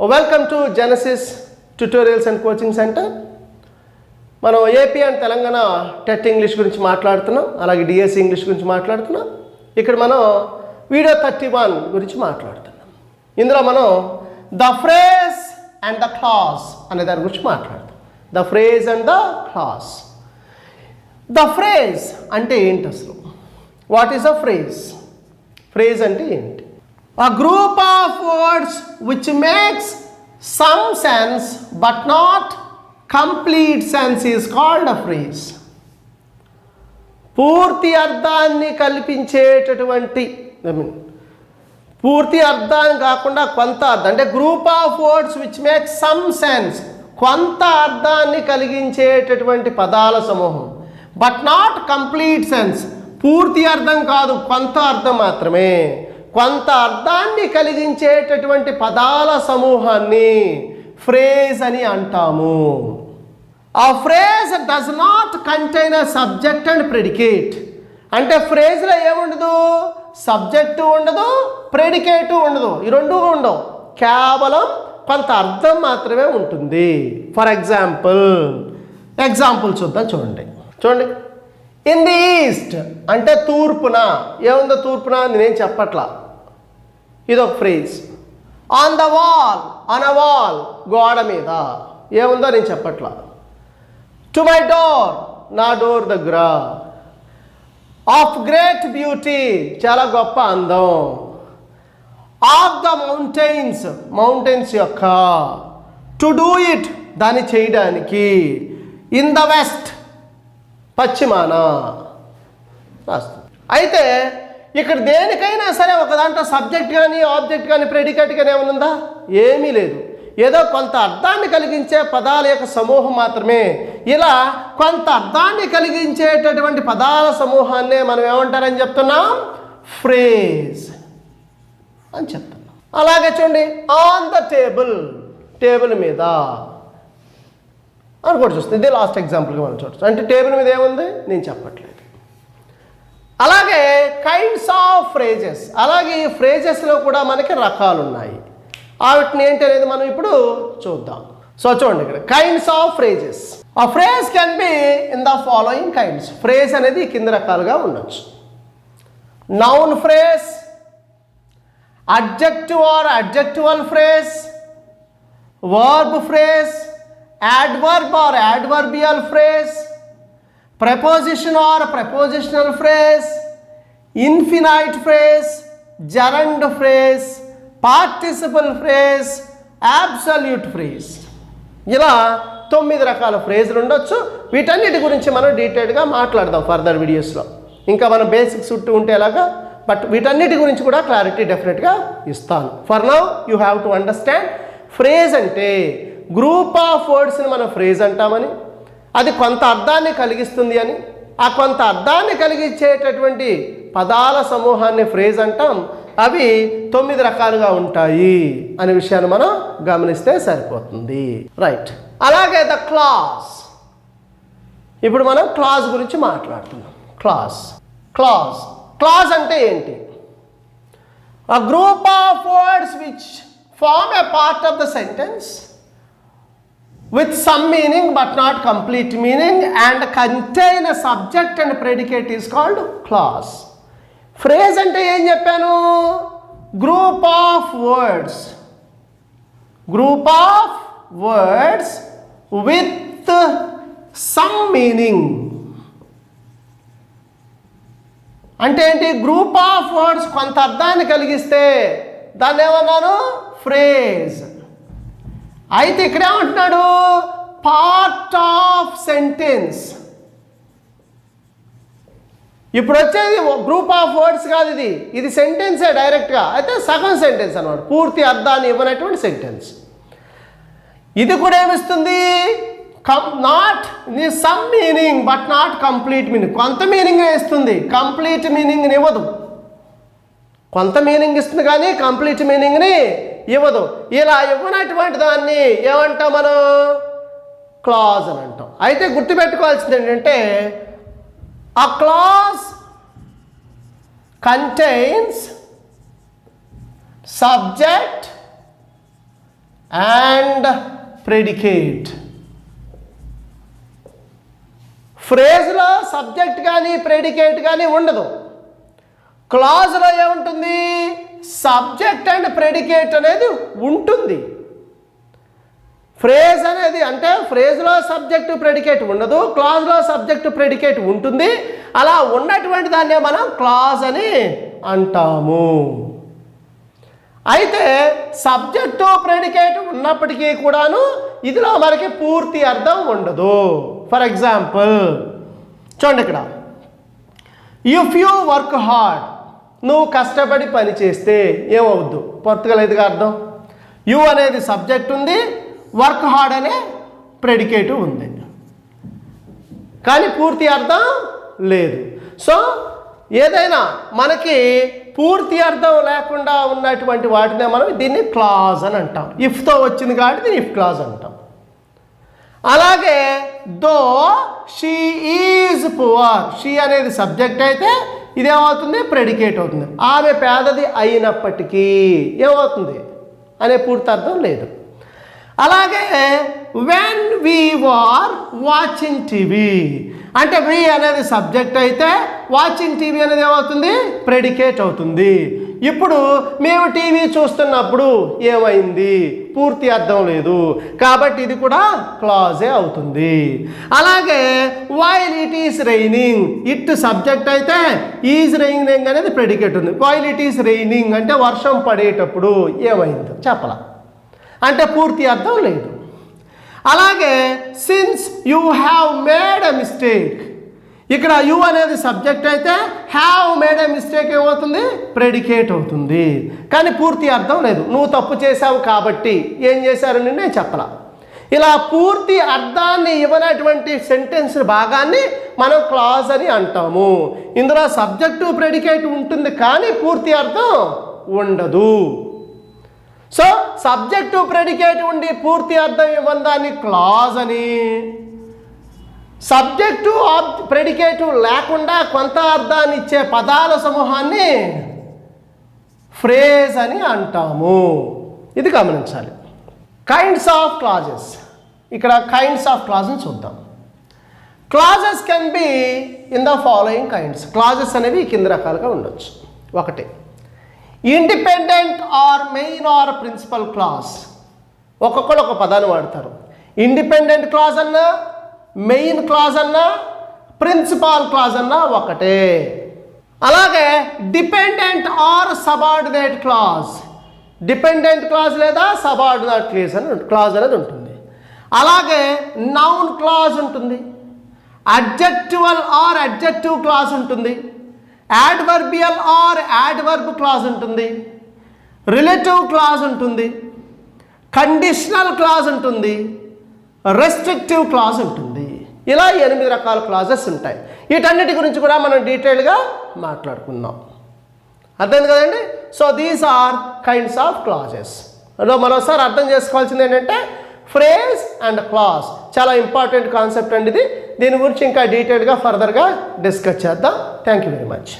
Welcome to Genesis tutorials and coaching centre. మనం AP and Telangana TET English గురించి మాట్లాడుతున్నాం, అలాగే డిఎస్సి ఇంగ్లీష్ గురించి మాట్లాడుతున్నాం. ఇక్కడ మనం వీడియో 31 గురించి మాట్లాడుతున్నాం. ఇందులో మనం the phrase and the clause అనే దాని గురించి మాట్లాడుతాం. The phrase and the clause. The phrase అంటే ఏంటి అసలు? What is the phrase? Phrase అంటే ఏంటి? A group of words which makes some sense but not complete sense is called a phrase. పూర్తి అర్థాన్ని కల్పించేటటువంటి పూర్తి అర్థాన్ని కాకుండా కొంత అర్థం అంటే group of words which make some sense, కొంత అర్థాన్ని కలిగించేటటువంటి పదాల సమూహం. బట్ నాట్ కంప్లీట్ సెన్స్, పూర్తి అర్థం కాదు, కొంత అర్థం మాత్రమే. కొంత అర్థాన్ని కలిగించేటటువంటి పదాల సమూహాన్ని ఫ్రేజ్ అని అంటాము. ఆ phrase does not contain a subject and predicate. అంటే ఫ్రేజ్లో ఏముండదు? సబ్జెక్టు ఉండదు, ప్రెడికేటు ఉండదు, ఈ రెండు ఉండవు. కేవలం కొంత అర్థం మాత్రమే ఉంటుంది. ఫర్ ఎగ్జాంపుల్ చూద్దాం. చూడండి. ఇన్ ది ఈస్ట్ అంటే తూర్పున. ఏముందో తూర్పున? నేనేం చెప్పట్లా, ఇదొక ఫ్రేజ్. ఆన్ ద వాల్ గోడ మీద. ఏముందో నేను చెప్పట్లా. టు మై డోర్ నా డోర్ దగ్గర. ఆఫ్ గ్రేట్ బ్యూటీ చాలా గొప్ప అందం. ఆఫ్ ద మౌంటైన్స్ యొక్క. టు డూ ఇట్ దాన్ని చేయడానికి. ఇన్ ద వెస్ట్ పశ్చిమాన రాస్తుంది. అయితే ఇక్కడ దేనికైనా సరే ఒక దాంట్లో సబ్జెక్ట్ కానీ ఆబ్జెక్ట్ కానీ ప్రెడికేట్ కానీ ఏమైనా ఉందా? ఏమీ లేదు. ఏదో కొంత అర్థాన్ని కలిగించే పదాల యొక్క సమూహం మాత్రమే. ఇలా కొంత అర్థాన్ని కలిగించేటటువంటి పదాల సమూహాన్నే మనం ఏమంటారని చెప్తున్నాం? ఫ్రేజ్ అని చెప్తున్నాం. అలాగే చూడండి, ఆన్ ద టేబుల్ మీద అని కూడా చూస్తుంది. ఇదే లాస్ట్ ఎగ్జాంపుల్గా మనం చూడచ్చు. అంటే టేబుల్ మీద ఏముంది నేను చెప్పట్లేదు. అలాగే కైండ్స్ ఆఫ్ ఫ్రేజెస్. అలాగే ఈ ఫ్రేజెస్లో కూడా మనకి రకాలు ఉన్నాయి. వాటిని ఏంటి అనేది మనం ఇప్పుడు చూద్దాం. సో చూడండి, ఇక్కడ kinds of phrases. A phrase can be in the following kinds. Phrase అనేది కింద రకాలుగా ఉండొచ్చు. Noun phrase, adjective or adjectival phrase, verb phrase, adverb or adverbial phrase, preposition or prepositional phrase, infinite phrase, gerund phrase, participle phrase, absolute phrase. ఇలా 9 రకాల ఫ్రేజ్లు ఉండొచ్చు. వీటన్నిటి గురించి మనం డీటెయిల్గా మాట్లాడదాం ఫర్దర్ వీడియోస్లో. ఇంకా మనం బేసిక్స్ చుట్టూ ఉంటే ఎలాగా, బట్ వీటన్నిటి గురించి కూడా క్లారిటీ డెఫినెట్గా ఇస్తాను. For now you have to understand phrase అంటే గ్రూప్ ఆఫ్ వర్డ్స్ని మనం ఫ్రేజ్ అంటామని, అది కొంత అర్థాన్ని కలిగిస్తుంది అని, ఆ కొంత అర్థాన్ని కలిగించేటటువంటి పదాల సమూహాన్ని ఫ్రేజ్ అంటాం. అవి 9 రకాలుగా ఉంటాయి అనే విషయాన్ని మనం గమనిస్తే సరిపోతుంది. రైట్. అలాగే ద క్లాజ్. ఇప్పుడు మనం క్లాజ్ గురించి మాట్లాడుతున్నాం. క్లాజ్ అంటే ఏంటి? a group of words which form a part of the sentence with some meaning but not complete meaning and contain a subject and predicate is called clause. Phrase అంటే ఏం చెప్పాను? Group of words with some meaning. అంటే ఏంటి? Group of words కొంత అర్థాన్ని కలిగిస్తే దాన్ని ఏమన్నాను? ఫ్రేజ్. అయితే ఇక్కడ ఏమంటున్నాడు? Part of sentence. ఇప్పుడు వచ్చేది గ్రూప్ ఆఫ్ వర్డ్స్ కాదు, ఇది సెంటెన్సే డైరెక్ట్గా. అయితే సగం సెంటెన్స్ అన్నమాట, పూర్తి అర్థాన్ని ఇవ్వనటువంటి సెంటెన్స్. ఇది కూడా ఏమిస్తుంది? Not some meaning but not complete meaning. కొంత మీనింగ్ ఇస్తుంది, కంప్లీట్ మీనింగ్ని ఇవ్వదు. కొంత మీనింగ్ ఇస్తుంది కానీ కంప్లీట్ మీనింగ్ని ఇవ్వదు. ఇలా ఇవ్వనటువంటి దాన్ని ఏమంటాం మనం? క్లాజ్ అని అంటాం. అయితే గుర్తుపెట్టుకోవాల్సింది ఏంటంటే, a clause contains subject and predicate. ఫ్రేజ్లో సబ్జెక్ట్ కానీ ప్రెడికేట్ కానీ ఉండదు. క్లాజ్లో ఏముంటుంది? సబ్జెక్ట్ అండ్ ప్రెడికేట్ అనేది ఉంటుంది. ఫ్రేజ్ అనేది అంటే ఫ్రేజ్లో సబ్జెక్టు ప్రెడికేట్ ఉండదు, క్లాజ్లో సబ్జెక్టు ప్రెడికేట్ ఉంటుంది. అలా ఉన్నటువంటి దాన్నే మనం క్లాజ్ అని అంటాము. అయితే సబ్జెక్టు ప్రెడికేట్ ఉన్నప్పటికీ కూడాను ఇదిలో మనకి పూర్తి అర్థం ఉండదు. ఫర్ ఎగ్జాంపుల్ చూడండి, ఇక్కడ ఇఫ్ యూ వర్క్ హార్డ్, నువ్వు కష్టపడి పని చేస్తే ఏమవుద్దు? పూర్తిగా అర్థం. యు అనేది సబ్జెక్ట్ ఉంది, వర్క్ హార్డ్ అనే ప్రెడికేటు ఉంది, కానీ పూర్తి అర్థం లేదు. సో ఏదైనా మనకి పూర్తి అర్థం లేకుండా ఉన్నటువంటి వాటినే మనం దీన్ని క్లాజ్ అని అంటాం. ఇఫ్తో వచ్చింది కాబట్టి దీన్ని ఇఫ్ క్లాజ్ అంటాం. అలాగే though she is poor, she అనేది సబ్జెక్ట్ అయితే ఇదేమవుతుంది? ప్రెడికేట్ అవుతుంది. ఆమె పేదది అయినప్పటికీ ఏమవుతుంది అనే పూర్తి అర్థం లేదు. అలాగే when we are watching TV అంటే వి అనేది సబ్జెక్ట్ అయితే వాచింగ్ టీవీ అనేది ఏమవుతుంది? ప్రెడికేట్ అవుతుంది. ఇప్పుడు మేము టీవీ చూస్తున్నప్పుడు ఏమైంది? పూర్తి అర్థం లేదు, కాబట్టి ఇది కూడా క్లాజే అవుతుంది. అలాగే while it is raining, it subject అయితే ఈజ్ రైనింగ్ అనేది ప్రెడికేట్ ఉంది. వైల్ ఇట్ ఈస్ రైనింగ్ అంటే వర్షం పడేటప్పుడు ఏమైంది చెప్పలా, అంటే పూర్తి అర్థం లేదు. అలాగే since you have made a mistake, ఇక్కడ యు అనేది సబ్జెక్ట్ అయితే హ్యావ్ మేడ్ ఎ మిస్టేక్ ఏమవుతుంది? ప్రెడికేట్ అవుతుంది, కానీ పూర్తి అర్థం లేదు. నువ్వు తప్పు చేసావు కాబట్టి ఏం చేశారని నేను చెప్పలా. ఇలా పూర్తి అర్థాన్ని ఇవ్వనటువంటి సెంటెన్స్ భాగాన్ని మనం క్లాజ్ అని అంటాము. ఇందులో సబ్జెక్టు ప్రెడికేట్ ఉంటుంది కానీ పూర్తి అర్థం ఉండదు. సో సబ్జెక్టు ప్రెడికేట్ ఉండి పూర్తి అర్థం ఇవ్వని దాన్ని క్లాజ్ అని, సబ్జెక్టు ప్రెడికేటు లేకుండా కొంత అర్థాన్ని ఇచ్చే పదాల సమూహాన్ని ఫ్రేజ్ అని అంటాము. ఇది గమనించాలి. కైండ్స్ ఆఫ్ క్లాజెస్, ఇక్కడ కైండ్స్ ఆఫ్ క్లాజెస్ చూద్దాం. Clauses can be in the following kinds. Clauses అనేవి కింద రకాలుగా ఉండొచ్చు. ఒకటి independent or main or principal clause. ఒక్కొక్కరు ఒక పదాన్ని వాడతారు. ఇండిపెండెంట్ క్లాజ్ అన్నా, మెయిన్ క్లాజ్ అన్నా, ప్రిన్సిపల్ క్లాజ్ అన్నా ఒకటే. అలాగే dependent or subordinate clause, dependent clause లేదా సబార్డినేట్ క్లాజ్ అనేది ఉంటుంది. అలాగే నౌన్ క్లాజ్ ఉంటుంది, అడ్జెక్టివల్ ఆర్ అడ్జెక్టివ్ క్లాజ్ ఉంటుంది, యాడ్వర్బియల్ ఆర్ యాడ్వర్బ్ క్లాజ్ ఉంటుంది, రిలేటివ్ క్లాజ్ ఉంటుంది, కండిషనల్ క్లాజ్ ఉంటుంది, రెస్ట్రిక్టివ్ క్లాజ్ ఉంటుంది. ఇలా 8 రకాల క్లాజెస్ ఉంటాయి. వీటన్నిటి గురించి కూడా మనం డీటెయిల్గా మాట్లాడుకుందాం. అర్థమైంది కదండి? So these are kinds of clauses. మరోసారి అర్థం చేసుకోవాల్సింది ఏంటంటే ఫ్రేజ్ అండ్ క్లాజ్ చాలా ఇంపార్టెంట్ కాన్సెప్ట్ అండి ఇది. దీని గురించి ఇంకా డీటెయిల్గా ఫర్దర్గా డిస్కస్ చేద్దాం. Thank you very much.